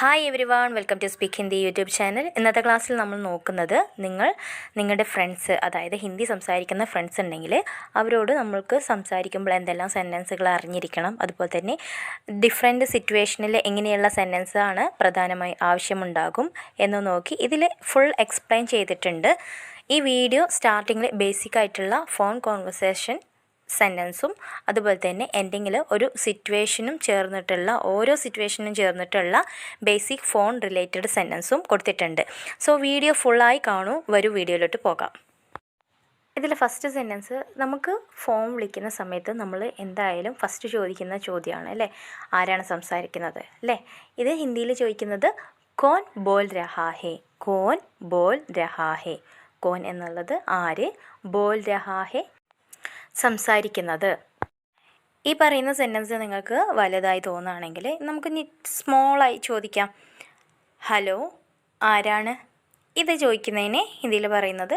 Hi everyone, welcome to speak Hindi YouTube channel. ഇന്നത്തെ ക്ലാസ്സിൽ നമ്മൾ നോക്കുന്നത് നിങ്ങളുടെ ഫ്രണ്ട്സ്, അതായത് ഹിന്ദി സംസാരിക്കുന്ന ഫ്രണ്ട്സ് ഉണ്ടെങ്കിൽ അവരോട് നമ്മൾക്ക് സംസാരിക്കുമ്പോൾ എന്തെല്ലാം സെൻറ്റൻസുകൾ അറിഞ്ഞിരിക്കണം, അതുപോലെ തന്നെ ഡിഫറെൻറ്റ് സിറ്റുവേഷനിൽ എങ്ങനെയുള്ള സെൻറ്റൻസാണ് പ്രധാനമായി ആവശ്യമുണ്ടാകും എന്ന് നോക്കി ഇതിൽ ഫുൾ എക്സ്പ്ലെയിൻ ചെയ്തിട്ടുണ്ട്. ഈ വീഡിയോ സ്റ്റാർട്ടിങ്ങിൽ ബേസിക് ആയിട്ടുള്ള ഫോൺ കോൺവെർസേഷൻ സെൻറ്റൻസും അതുപോലെ തന്നെ എൻഡിങ്ങിൽ ഒരു സിറ്റുവേഷനും ചേർന്നിട്ടുള്ള ബേസിക് ഫോൺ റിലേറ്റഡ് സെൻറ്റൻസും കൊടുത്തിട്ടുണ്ട്. സോ വീഡിയോ ഫുള്ളായി കാണൂ. വരൂ വീഡിയോയിലോട്ട് പോകാം. ഇതിൽ ഫസ്റ്റ് സെൻറ്റൻസ്, നമുക്ക് ഫോൺ വിളിക്കുന്ന സമയത്ത് നമ്മൾ എന്തായാലും ഫസ്റ്റ് ചോദിക്കുന്ന ചോദ്യമാണ് അല്ലേ, ആരാണ് സംസാരിക്കുന്നത് അല്ലേ. ഇത് ഹിന്ദിയിൽ ചോദിക്കുന്നത് കോൻ ബോൽ രഹാ ഹേ. കോൻ ബോൽ രഹാ ഹേ. കോൻ എന്നുള്ളത് ആര്, ബോൽ രഹാ ഹേ സംസാരിക്കുന്നത്. ഈ പറയുന്ന സെൻറ്റൻസ് നിങ്ങൾക്ക് വലുതായി തോന്നുകയാണെങ്കിൽ നമുക്ക് സ്മോളായി ചോദിക്കാം. ഹലോ, ആരാണ്? ഇത് ചോദിക്കുന്നതിന് ഹിന്ദിയിൽ പറയുന്നത്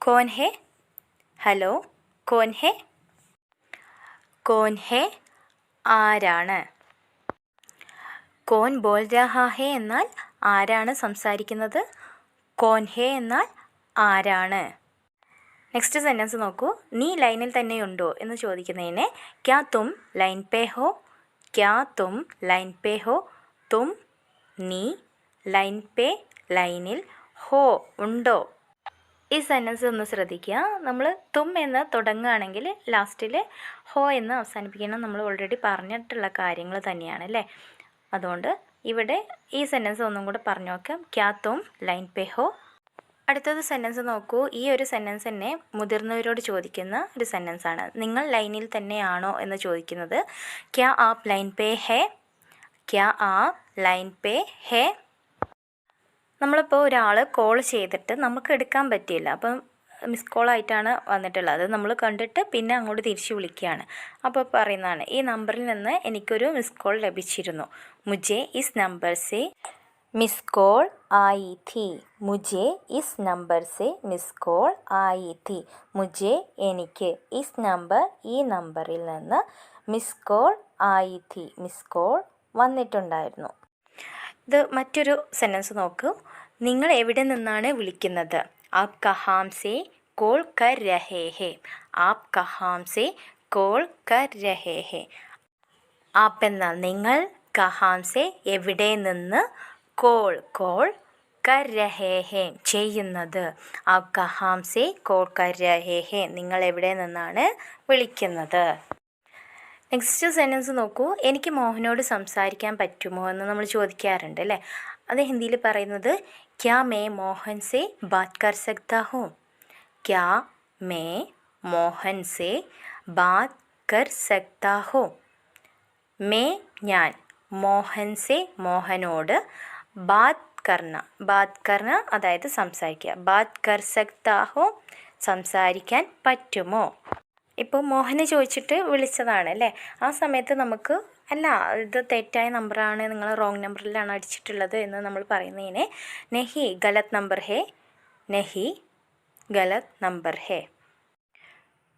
കോൻ ഹേ. ഹലോ, കോൻ ഹേ. കോൻ ഹേ ആരാണ്. കോൻ ബോൽ രഹാ ഹേ എന്നാൽ ആരാണ് സംസാരിക്കുന്നത്. കോൻ ഹേ എന്നാൽ ആരാണ്. നെക്സ്റ്റ് സെൻറ്റൻസ് നോക്കൂ. നീ ലൈനിൽ തന്നെയുണ്ടോ എന്ന് ചോദിക്കുന്നതിന് ക്യാ തും ലൈൻ പേ ഹോ. ക്യാ തും ലൈൻ പേ ഹോ. തും, നീ, ലൈൻ പേ ലൈനിൽ, ഹോ ഉണ്ടോ. ഈ സെൻറ്റൻസ് ഒന്ന് ശ്രദ്ധിക്കുക. നമ്മൾ തും എന്ന് തുടങ്ങുകയാണെങ്കിൽ ലാസ്റ്റിൽ ഹോ എന്ന് അവസാനിപ്പിക്കണം. നമ്മൾ ഓൾറെഡി പറഞ്ഞിട്ടുള്ള കാര്യങ്ങൾ തന്നെയാണ് അല്ലേ. അതുകൊണ്ട് ഇവിടെ ഈ സെൻറ്റൻസ് ഒന്നും കൂടെ പറഞ്ഞു നോക്കാം. ക്യാ തും ലൈൻ പേ ഹോ. അടുത്തത് സെൻറ്റൻസ് നോക്കൂ. ഈ ഒരു സെൻറ്റൻസ് തന്നെ മുതിർന്നവരോട് ചോദിക്കുന്ന ഒരു സെൻറ്റൻസാണ്. നിങ്ങൾ ലൈനിൽ തന്നെയാണോ എന്ന് ചോദിക്കുന്നത്. ക്യാ ആപ് ലൈൻ പേ ഹേ. ക്യാ ആപ് ലൈൻ പേ ഹേ. നമ്മളിപ്പോൾ ഒരാൾ കോൾ ചെയ്തിട്ട് നമുക്ക് എടുക്കാൻ പറ്റിയില്ല, അപ്പം മിസ് കോളായിട്ടാണ് വന്നിട്ടുള്ളത്. അത് നമ്മൾ കണ്ടിട്ട് പിന്നെ അങ്ങോട്ട് തിരിച്ച് വിളിക്കുകയാണ്. അപ്പോൾ പറയുന്നതാണ്, ഈ നമ്പറിൽ നിന്ന് എനിക്കൊരു മിസ് കോൾ ലഭിച്ചിരുന്നു. മുझे इस नंबर से मिस कॉल आई थी. मुझे इस नंबर से मिस कॉൾ आई थी. मुझे എനിക്ക്, ഇസ് നമ്പർ ഈ നമ്പറിൽ നിന്ന്, മിസ് കോൾ ആയി തി മിസ് കോൾ വന്നിട്ടുണ്ടായിരുന്നു. ഇത് മറ്റൊരു സെൻറ്റൻസ് നോക്കൂ. നിങ്ങൾ എവിടെ നിന്നാണ് വിളിക്കുന്നത്. ആപ് കഹാം സേ കോൾ കർ രഹേ ഹേ. ആപ് കഹാം സേ കോൾ കർ രഹേ ഹേ. ആപ് എന്നാൽ നിങ്ങൾ, കഹാം സേ എവിടെ നിന്ന്, കോൾ കോൾ, കർ രഹേ ഹേ ചെയ്യുന്നത്. ആപ് കഹാം സേ കോൾ കർ രഹേ ഹേ നിങ്ങൾ എവിടെ നിന്നാണ് വിളിക്കുന്നത്. നെക്സ്റ്റ് സെൻറ്റൻസ് നോക്കൂ. എനിക്ക് മോഹനോട് സംസാരിക്കാൻ പറ്റുമോ എന്ന് നമ്മൾ ചോദിക്കാറുണ്ട് അല്ലേ. അത് ഹിന്ദിയിൽ പറയുന്നത് ക്യാ മേ മോഹൻ സേ ബാത് കർ സക്താ ഹൂ. ക്യാ മേ മോഹൻ സേ ബാത് കർ സക്താ ഹൂ. മേ ഞാൻ, മോഹൻ സേ മോഹനോട്, ബാത് കർണ അതായത് സംസാരിക്കുക. ബാത് കർ സക്താ ഹോ സംസാരിക്കാൻ പറ്റുമോ. ഇപ്പോൾ മോഹനെ ചോദിച്ചിട്ട് വിളിച്ചതാണ് അല്ലേ. ആ സമയത്ത് നമുക്ക് അല്ല, ഇത് തെറ്റായ നമ്പറാണ്, നിങ്ങൾ റോങ് നമ്പറിലാണ് അടിച്ചിട്ടുള്ളത് എന്ന് നമ്മൾ പറയുന്നതിന് നെഹി ഗലത് നമ്പർ ഹേ. നെഹി ഗലത് നമ്പർ ഹേ.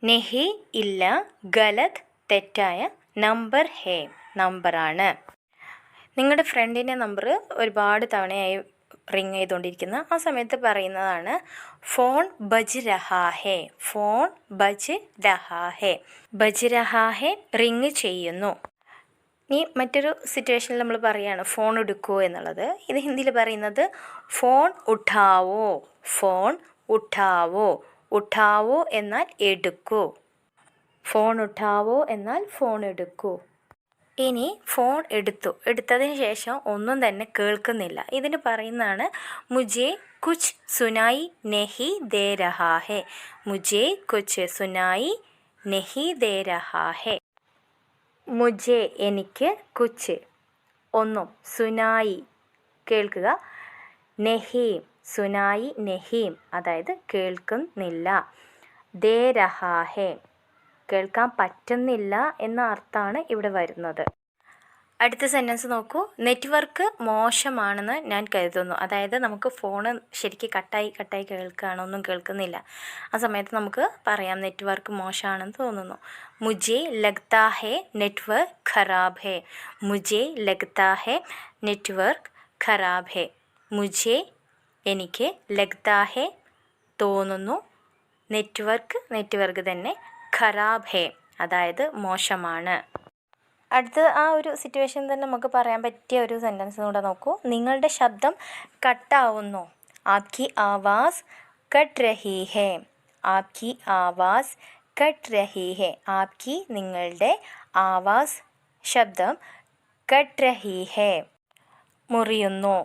നെഹി ഇല്ല, ഗലത് തെറ്റായ, നമ്പർ ഹേ നമ്പറാണ്. നിങ്ങളുടെ ഫ്രണ്ടിൻ്റെ നമ്പർ ഒരുപാട് തവണയായി റിങ് ചെയ്തുകൊണ്ടിരിക്കുന്ന ആ സമയത്ത് പറയുന്നതാണ് ഫോൺ ബജ് രഹാ ഹേ. ഫോൺ ബജ് രഹാ ഹേ. ബജ് രഹാ ഹേ റിങ് ചെയ്യുന്നു. ഇനി മറ്റൊരു സിറ്റുവേഷനിൽ നമ്മൾ പറയുകയാണ് ഫോൺ എടുക്കുമോ എന്നുള്ളത്. ഇത് ഹിന്ദിയിൽ പറയുന്നത് ഫോൺ ഉഠാവോ. ഫോൺ ഉഠാവോ. ഉഠാവോ എന്നാൽ എടുക്കൂ. ഫോൺ ഉഠാവോ എന്നാൽ ഫോൺ എടുക്കൂ. ഇനി ഫോൺ എടുത്തതിന് ശേഷം ഒന്നും തന്നെ കേൾക്കുന്നില്ല. ഇതിന് പറയുന്നതാണ് മുझे കുച്ച് സുനായി നെഹി ദേ രഹാ ഹേ. മുझे കുച്ച് സുനായി നെഹി ദേ രഹാ ഹേ. മുझे എനിക്ക്, കുച്ച് ഒന്നും, സുനായി കേൾക്കുക, നെഹീം സുനായി നെഹീം അതായത് കേൾക്കുന്നില്ല, ദേ രഹാ ഹേ കേൾക്കാൻ പറ്റുന്നില്ല എന്ന അർത്ഥമാണ് ഇവിടെ വരുന്നത്. അടുത്ത സെൻറ്റൻസ് നോക്കൂ. നെറ്റ്വർക്ക് മോശമാണെന്ന് ഞാൻ കരുതുന്നു. അതായത് നമുക്ക് ഫോണ് ശരിക്കും കട്ടായി കേൾക്കുകയാണ്, ഒന്നും കേൾക്കുന്നില്ല. ആ സമയത്ത് നമുക്ക് പറയാം നെറ്റ്വർക്ക് മോശമാണെന്ന് തോന്നുന്നു. മുझे लगता है नेटवर्क ख़राब है. मुझे लगता है नेटवर्क ഖരാബ് ഹെ. മുझे എനിക്ക്, ലഗ്താ ഹെ തോന്നുന്നു, നെറ്റ്വർക്ക് തന്നെ, ഖരാബ് ഹെ അതായത് മോശമാണ്. അടുത്ത ആ ഒരു സിറ്റുവേഷൻ തന്നെ നമുക്ക് പറയാൻ പറ്റിയ ഒരു സെൻറ്റൻസ് കൂടെ നോക്കൂ. നിങ്ങളുടെ ശബ്ദം കട്ടാവുന്നു. ആപ്കി ആവാസ് കട്ട് രഹി ഹെ. ആപ്കി ആവാസ് കട്ട് രഹി ഹെ. ആപ്കി നിങ്ങളുടെ, ആവാസ് ശബ്ദം, കട്ട് രഹി ഹെ മുറിയുന്നു.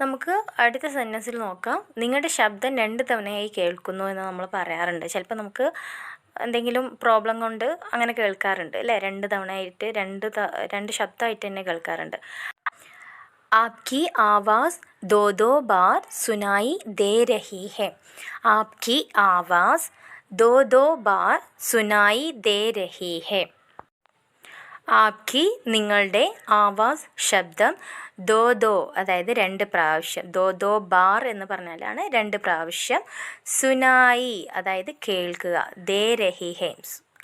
നമുക്ക് അടുത്ത സെൻറ്റൻസിൽ നോക്കാം. നിങ്ങളുടെ ശബ്ദം 2 തവണയായി കേൾക്കുന്നു എന്ന് നമ്മൾ പറയാറുണ്ട്. ചിലപ്പോൾ നമുക്ക് എന്തെങ്കിലും പ്രോബ്ലം കൊണ്ട് അങ്ങനെ കേൾക്കാറുണ്ട് അല്ലേ. 2 തവണയായിട്ട് 2 ശബ്ദമായിട്ട് തന്നെ കേൾക്കാറുണ്ട്. ആപ്കി ആവാസ് ദോ ദോ ബാർ സുനായി ദേ രഹി ഹെ. ആപ്കി ആവാസ് ദോ ദോ ബാർ സുനായി ദേ രഹി ഹെ. ആപ്കി നിങ്ങളുടെ, ആവാസ് ശബ്ദം, ദോ ദോ അതായത് 2 പ്രാവശ്യം, ദോ ദോ ബാർ എന്ന് പറഞ്ഞാലാണ് 2 പ്രാവശ്യം, സുനായി അതായത് കേൾക്കുക, ദേ രഹി ഹെ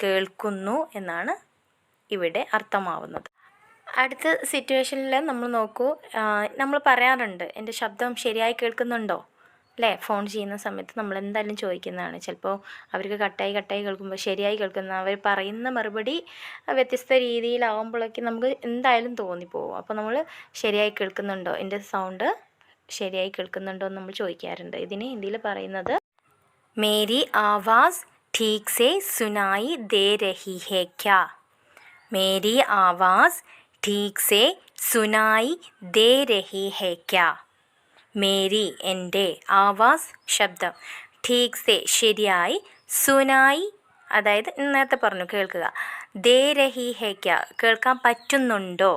കേൾക്കുന്നു എന്നാണ് ഇവിടെ അർത്ഥമാവുന്നത്. അടുത്ത സിറ്റുവേഷനിൽ നമ്മൾ നോക്കൂ. നമ്മൾ പറയാറുണ്ട് എൻ്റെ ശബ്ദം ശരിയായി കേൾക്കുന്നുണ്ടോ അല്ലേ. ഫോൺ ചെയ്യുന്ന സമയത്ത് നമ്മൾ എന്തായാലും ചോദിക്കുന്നതാണ്. ചിലപ്പോൾ അവർക്ക് കട്ടായി കേൾക്കുമ്പോൾ ശരിയായി കേൾക്കുന്ന, അവർ പറയുന്ന മറുപടി വ്യത്യസ്ത രീതിയിലാവുമ്പോഴേക്കും നമുക്ക് എന്തായാലും തോന്നിപ്പോവും. അപ്പോൾ നമ്മൾ ശരിയായി കേൾക്കുന്നുണ്ടോ, എൻ്റെ സൗണ്ട് ശരിയായി കേൾക്കുന്നുണ്ടോ എന്ന് നമ്മൾ ചോദിക്കാറുണ്ട്. ഇതിന് ഹിന്ദിയിൽ പറയുന്നത് മേരി ആവാസ് ठीक से सुनाई दे रही है क्या. मेरी आवाज़ ठीक से सुनाई दे रही है क्या. മേരി എൻ്റെ, ആവാസ് ശബ്ദം, ठीक से ശരിയായി, സുനായി അതായത് നേരത്തെ പറഞ്ഞു കേൾക്കുക, ദേ രഹി ഹെ ക്യാ കേൾക്കാൻ പറ്റുന്നുണ്ടോ.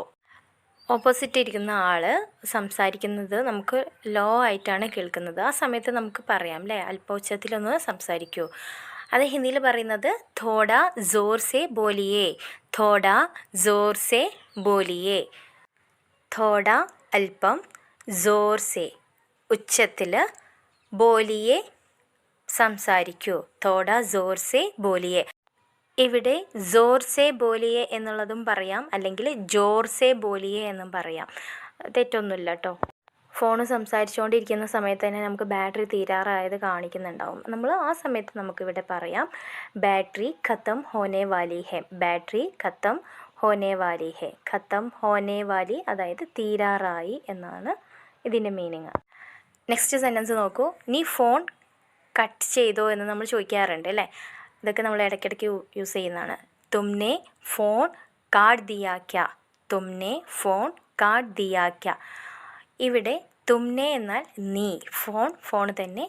ഓപ്പോസിറ്റ് ഇരിക്കുന്ന ആൾ സംസാരിക്കുന്നത് നമുക്ക് ലോ ആയിട്ടാണ് കേൾക്കുന്നത്. ആ സമയത്ത് നമുക്ക് പറയാം അല്ലേ, അല്പോച്ചത്തിലൊന്ന് സംസാരിക്കൂ. അത് ഹിന്ദിയിൽ പറയുന്നത് തോടാ ജോർ സെ ബോലിയേ. തോടാ ജോർ സെ ബോലിയേ. തോടാ അല്പം, ജോർ സെ ഉച്ചത്തിൽ, ബോലിയെ സംസാരിക്കൂ. തോടാ ജോർ സെ ബോലിയെ. ഇവിടെ ജോർ സെ ബോലിയെ എന്നുള്ളതും പറയാം, അല്ലെങ്കിൽ ജോർ സെ ബോലിയെ എന്നും പറയാം. തെറ്റൊന്നുമില്ല കേട്ടോ. ഫോൺ സംസാരിച്ചുകൊണ്ടിരിക്കുന്ന സമയത്ത് തന്നെ നമുക്ക് ബാറ്ററി തീരാറായത് കാണിക്കുന്നുണ്ടാവും. നമ്മൾ ആ സമയത്ത് നമുക്കിവിടെ പറയാം ബാറ്ററി ഖത്തം ഹോനെ വാലി ഹെ. ബാറ്ററി ഖത്തം ഹോനെ വാലി ഹെ. ഖത്തം ഹോനെ വാലി അതായത് തീരാറായി എന്നാണ് ഇതിൻ്റെ മീനിങ്. നെക്സ്റ്റ് സെൻറ്റൻസ് നോക്കൂ. നീ ഫോൺ കട്ട് ചെയ്തോ എന്ന് നമ്മൾ ചോദിക്കാറുണ്ട് അല്ലേ. ഇതൊക്കെ നമ്മൾ ഇടയ്ക്കിടയ്ക്ക് യൂസ് ചെയ്യുന്നതാണ്. തുമ്നെ ഫോൺ കാട്ട് ദിയാ ക്യാ. തുമ്നെ ഫോൺ കാട്ട് ദിയാ ക്യാ. ഇവിടെ തുമ്നെ എന്നാൽ നീ, ഫോൺ തന്നെ,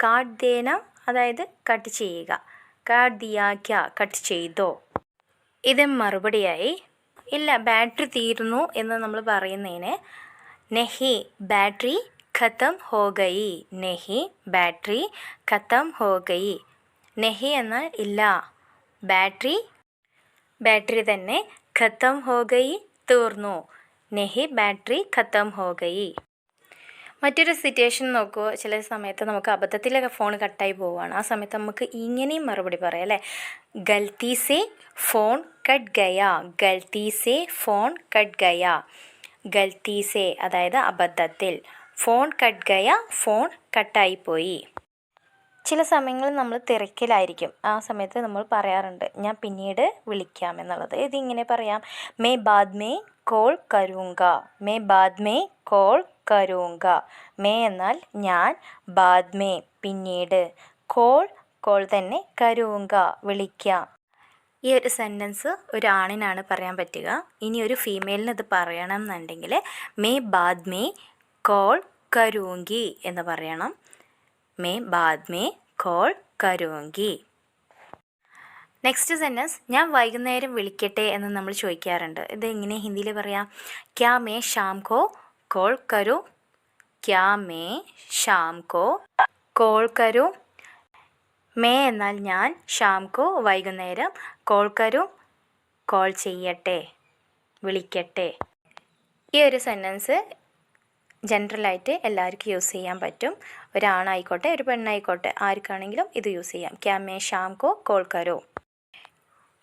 കാട്ട് ദേന അതായത് കട്ട് ചെയ്യുക, കാട്ട് ദിയാ ക്യാ കട്ട് ചെയ്തോ. ഇത് മറുപടിയായി ഇല്ല ബാറ്ററി തീർന്നു എന്ന് നമ്മൾ പറയുന്നതിന് നെഹി ബാറ്ററി ഖത്തം ഹോ ഗയി. നെഹി ബാറ്ററി ഖത്തം ഹോ ഗയി. നെഹി എന്നാൽ ഇല്ല, ബാറ്ററി തന്നെ, ഖത്തം ഹോ ഗയി തീർന്നു. നെഹി ബാറ്ററി ഖത്തം ഹോ ഗയി. മറ്റൊരു സിറ്റുവേഷൻ നോക്കൂ. ചില സമയത്ത് നമുക്ക് അബദ്ധത്തിലൊക്കെ ഫോൺ കട്ടായി പോവുകയാണ്. ആ സമയത്ത് നമുക്ക് ഇങ്ങനെയും മറുപടി പറയാം അല്ലേ. ഗൽത്തി സെ ഫോൺ കട്ട് ഗയാ. ഗൽത്തി സെ ഫോൺ കട്ട് ഗയാ. ഗൽത്തി സെ അതായത് അബദ്ധത്തിൽ, ഫോൺ കട്ട് ഗയ ഫോൺ കട്ടായിപ്പോയി. ചില സമയങ്ങളിൽ നമ്മൾ തിരക്കിലായിരിക്കും. ആ സമയത്ത് നമ്മൾ പറയാറുണ്ട് ഞാൻ പിന്നീട് വിളിക്കാം എന്നുള്ളത്. ഇതിങ്ങനെ പറയാം may ബാദ് may call കരൂങ്ക. May ബാദ് may call കരൂങ്ക. May എന്നാൽ ഞാൻ, ബാദ് മേ പിന്നീട്, കോൾ തന്നെ, കരൂങ്ക വിളിക്കാം. ഈ ഒരു സെൻറ്റൻസ് ഒരു ആണിനാണ് പറയാൻ പറ്റുക. ഇനി ഒരു ഫീമെയിലിന് ഇത് പറയണം എന്നുണ്ടെങ്കിൽ മേ ബാദ് മേ കോൾ കരൂങ്കി എന്ന് പറയണം. May ബാദ് may call കരൂങ്കി. Next sentence ഞാൻ വൈകുന്നേരം വിളിക്കട്ടെ എന്ന് നമ്മൾ ചോദിക്കാറുണ്ട്. ഇത് എങ്ങനെ ഹിന്ദിയിൽ പറയാം. ക്യാ മേ ഷാം കോ കോൾ കരൂ. ക്യാ മേ ഷാം കോ കോൾ കരൂ. മേ എന്നാൽ ഞാൻ, ഷാം കോ വൈകുന്നേരം, കോൾ കരൂ കോൾ ചെയ്യട്ടെ, വിളിക്കട്ടെ. ഈ ഒരു സെൻറ്റൻസ് ജനറലായിട്ട് എല്ലാവർക്കും യൂസ് ചെയ്യാൻ പറ്റും. ഒരാണായിക്കോട്ടെ ഒരു പെണ്ണായിക്കോട്ടെ ആർക്കാണെങ്കിലും ഇത് യൂസ് ചെയ്യാം. ക്യാ മേ ഷാം കോ കോൾ കരോ.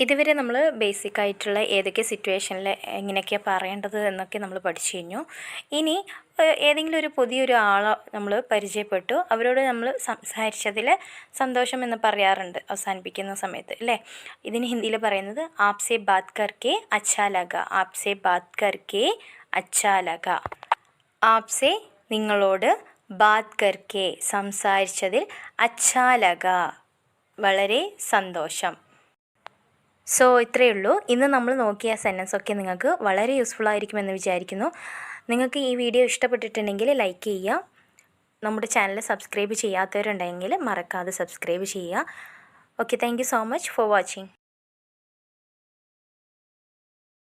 ഇതുവരെ നമ്മൾ ബേസിക് ആയിട്ടുള്ള ഏതൊക്കെ സിറ്റുവേഷനിൽ എങ്ങനെയൊക്കെയാണ് പറയേണ്ടത് എന്നൊക്കെ നമ്മൾ പഠിച്ചു കഴിഞ്ഞു. ഇനി ഏതെങ്കിലും ഒരു പുതിയൊരു ആളെ നമ്മൾ പരിചയപ്പെട്ടു, അവരോട് നമ്മൾ സംസാരിച്ചതിൽ സന്തോഷം എന്ന് പറയാറുണ്ട് അവസാനിപ്പിക്കുന്ന സമയത്ത് അല്ലേ. ഇതിന് ഹിന്ദിയിൽ പറയുന്നത് ആപ്സെ ബാത് കർക്കെ അച്ഛാ ലഗ. ആപ്സെ ബാത് കർക്കെ അച്ഛാ ലഗ. ആപ്സെ നിങ്ങളോട്, ബാത് കർക്കെ സംസാരിച്ചതിൽ, അച്ഛാ ലഗ വളരെ സന്തോഷം. സോ ഇത്രയേ ഉള്ളൂ. ഇന്ന് നമ്മൾ നോക്കിയ സെൻറ്റൻസൊക്കെ നിങ്ങൾക്ക് വളരെ യൂസ്ഫുൾ ആയിരിക്കുമെന്ന് വിചാരിക്കുന്നു. നിങ്ങൾക്ക് ഈ വീഡിയോ ഇഷ്ടപ്പെട്ടിട്ടുണ്ടെങ്കിൽ ലൈക്ക് ചെയ്യുക. നമ്മുടെ ചാനൽ സബ്സ്ക്രൈബ് ചെയ്യാത്തവരുണ്ടെങ്കിൽ മറക്കാതെ സബ്സ്ക്രൈബ് ചെയ്യുക. Okay, thank you so much for watching.